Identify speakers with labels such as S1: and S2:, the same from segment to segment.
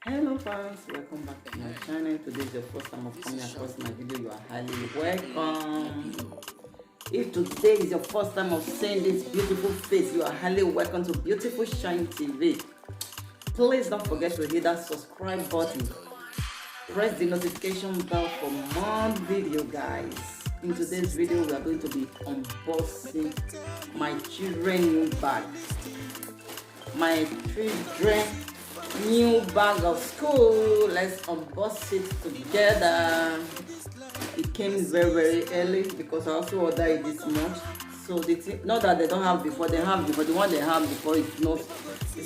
S1: Hello fans, welcome back to my channel. Today is your first time of coming across my video. You are highly welcome. If today is your first time of seeing this beautiful face, you are highly welcome to Beautiful Shine TV. Please don't forget to hit that subscribe button. Press the notification bell for more video, guys. In today's video, we are going to be unboxing my children new bag. My children new bag of school. Let's unbox it together. It came very early because I also ordered it this month. So the thing, not that they don't have before, they have before. The one they have before it's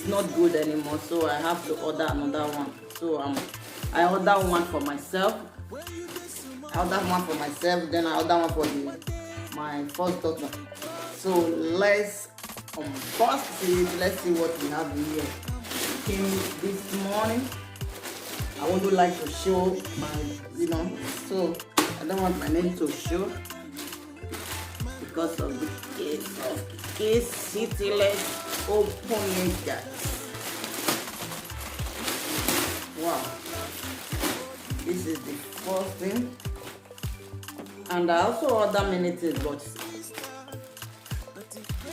S1: not good anymore. So I have to order another one. So I ordered one for myself. Then I ordered one for my first daughter. So let's unbox it. Let's see what we have here. Came this morning. I would like to show my, so I don't want my name to show because of the case city. Let's open it, guys. Wow, this is the first thing, and I also ordered many things, but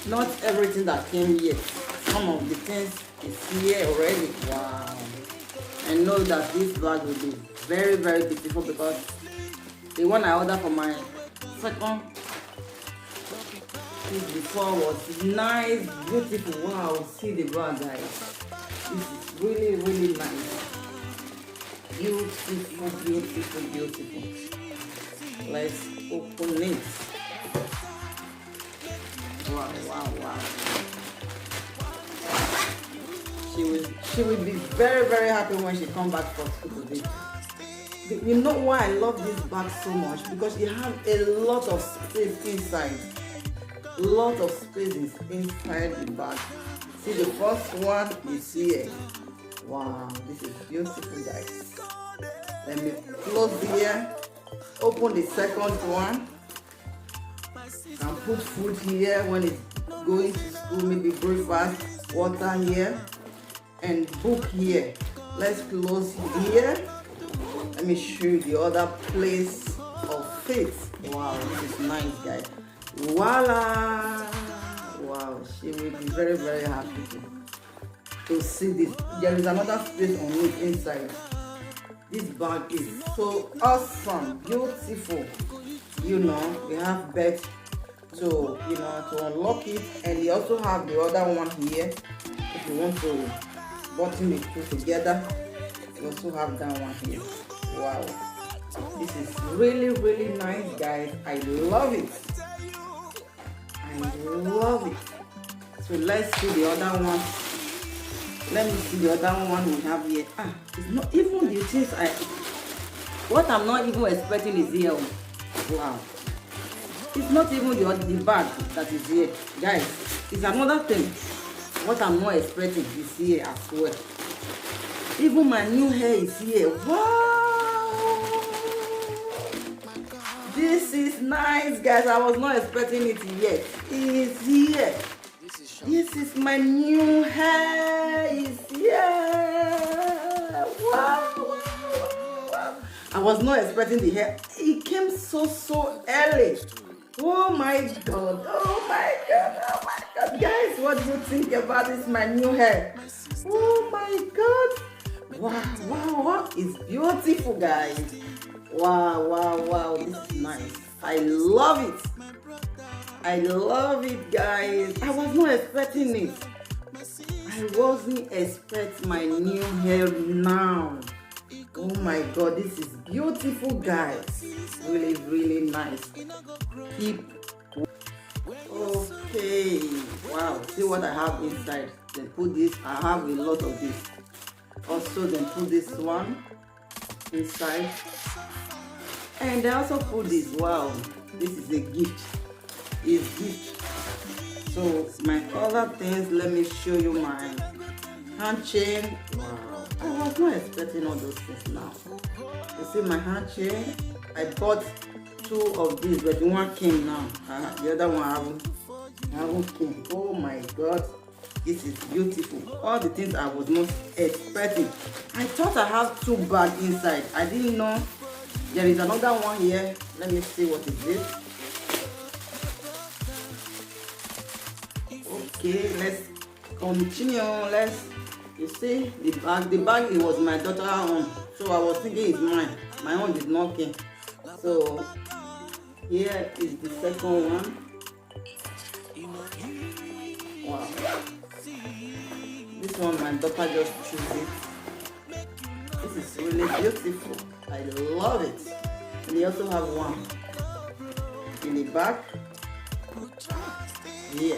S1: not everything that came yet. Some of the things is here already. Wow, I know that this bag will be very beautiful because the one I ordered for my second piece before was nice, beautiful. Wow, see the bag, guys. This is really nice. Beautiful. Let's open it. Wow. She will be very happy when she comes back from school today. You know why I love this bag so much? Because you have a lot of space inside. Lot of space is inside the bag. See, the first one is here. Wow, this is beautiful, guys. Let me close here. Open the second one. And put food here when it's going to school, maybe breakfast, water here, and book here. Let's close here. Let me show you the other place of faith. Wow, this is nice, guys. Voila! Wow, she will be very happy to see this. There is another space on it inside. This bag is so awesome, beautiful. We have bed to unlock it, and you also have the other one here if you want to button the two together. You also have that one here. Wow, this is really nice, guys. I love it. So let's see the other one. Let me see the other one we have here. It's not even the things what I'm not even expecting is here. Wow, it's not even the bag that is here, guys. It's another thing. What I'm not expecting is here as well. Even my new hair is here. Wow, this is nice, guys. I was not expecting it yet. It is here. This is my new hair. It's here. Wow. I was not expecting the hair. It came so early. Oh my god, guys, what do you think about this, my new hair? Oh my god, wow, it's beautiful, guys. Wow, this is nice. I love it, guys. I was not expecting it. I wasn't expecting my new hair now. Oh my god, this is beautiful, guys. Really nice. Okay, wow, see what I have inside. Then put this. I have a lot of this. Also, then put this one inside, and I also put this. Wow, this is a gift. It's gift. So my other things, let me show you my hand chain. Wow, I was not expecting all those things now. You see my hand chain? I bought two of these, but the one came now. The other one haven't came. Oh my god, This is beautiful. All the things I was not expecting. I thought I have 2 bags inside. I didn't know there is another one here. Let me see what is this. Okay, let's continue. You see the bag it was my daughter's own, so I was thinking it's mine. My own is knocking. So here is the second one. Wow, this one my daughter just chose it. This is really beautiful. I love it. And they also have one in the back. Yeah.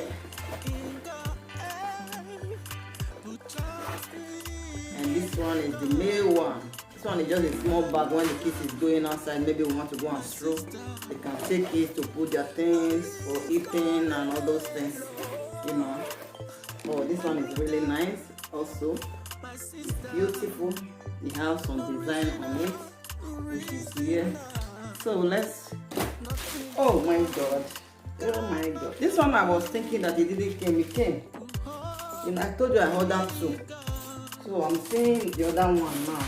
S1: And this one is the male one. This one is just a small bag. When the kids is going outside, maybe we want to go and stroll, they can take it to put their things for eating and all those things, you know. Oh, this one is really nice also. It's beautiful. It has some design on it, which is here. So let's, oh my god, oh my god. This one I was thinking that it didn't came, it came. You know, I told you I ordered 2. So I'm seeing the other one now.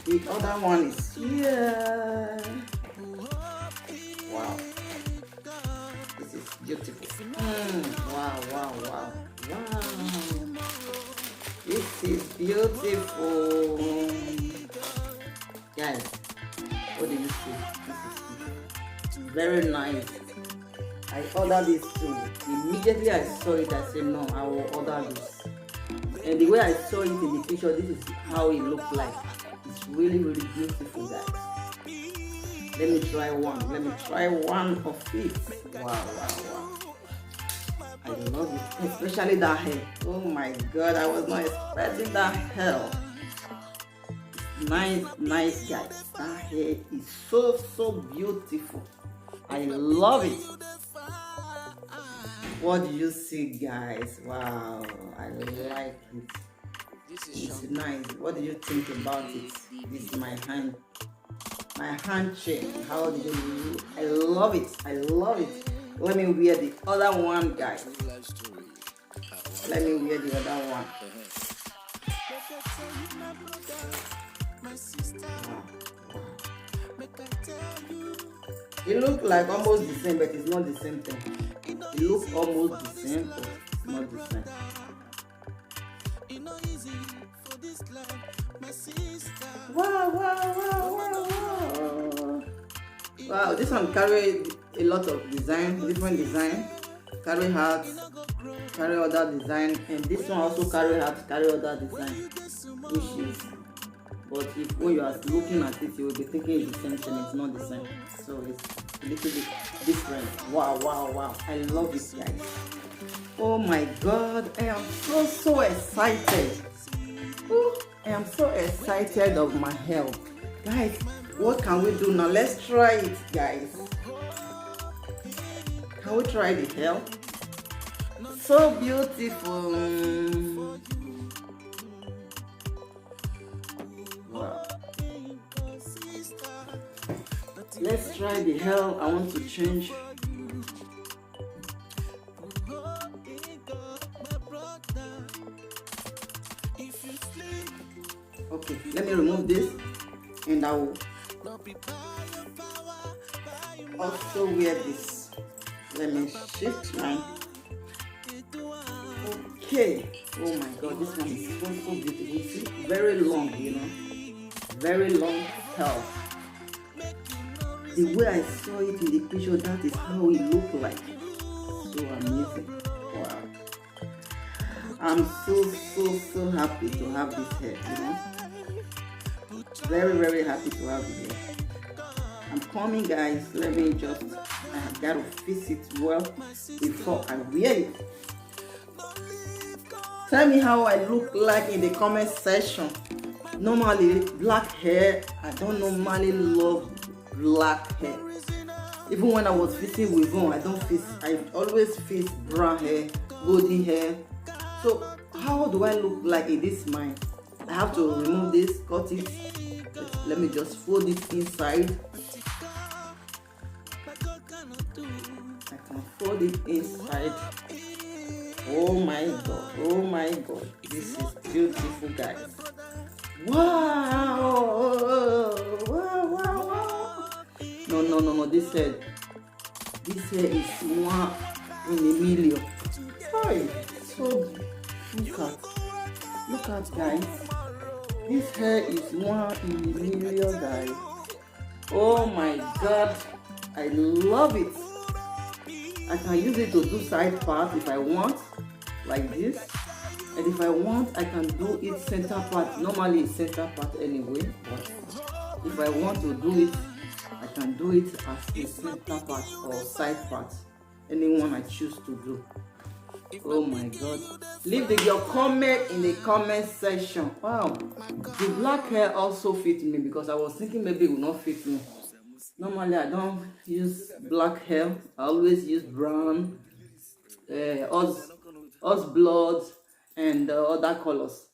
S1: The other one is here. Wow. This is beautiful. Wow, wow, wow. Wow. This is beautiful. Guys, what do you see? This is very nice. I ordered this too. Immediately I saw it, I said no, I will order this. And the way I saw it in the picture, this is how it looked like. It's really, really beautiful, guys. Let me try one. Let me try one of it. Wow, wow, wow. I love it. Especially that hair. Oh my god, I was not expecting that hair. Nice, nice, guys. That hair is so, so beautiful. I love it. What do you see, guys? Wow, I like it. It's nice. What do you think about it? This is my hand chain. How do you? I love it. I love it. Let me wear the other one, guys. Let me wear the other one. Wow. It looks like almost the same, but it's not the same thing. It looks almost the same, but it's not the same. Wow, wow, wow, wow, wow. Wow, this one carry a lot of design, different design. Carry heart, carry other design, and this one also carry heart, carry other design. Which is, but if when you are looking at it, you will be thinking it's the same thing. It's not the same. So it's a little bit different. Wow, wow, wow. I love this, guys. Oh my god, I am so excited. Ooh, I am so excited of my health. Guys, what can we do now? Let's try it, guys. Can we try the hair? So beautiful. Wow. Let's try the hair. I want to change. Okay, let me remove this and I will also wear this. Let me shift mine. Okay. Oh my god, this one is so beautiful. You see, very long, you know, very long hair. The way I saw it in the picture, that is how it looked like. So amazing. Wow. I'm so happy to have this hair, you know. Very happy to have it here. I'm coming, guys. Let me just, I have got to fix it well before I wear it. Tell me how I look like in the comment section. Normally black hair, I don't normally love black hair. Even when I was fixing with on, I always fix brown hair, golden hair. So how do I look like in this mine? I have to remove this, cut it. Let me just fold it inside. I can fold it inside. Oh my god, oh my god, this is beautiful, guys. Wow, wow, wow, wow. No, no, no, no, this hair is one in a million. Sorry, so look at guys, this hair is one in a million, guys. Oh my god, I love it. I can use it to do side part if I want, like this. And if I want, I can do it center part. Normally it's center part anyway, but if I want to do it, I can do it as a center part or side part. Anyone I choose to do. Oh my god. Leave your comment in the comment section. Wow. The black hair also fit me because I was thinking maybe it will not fit me. Normally I don't use black hair. I always use brown, us blood, and other colors.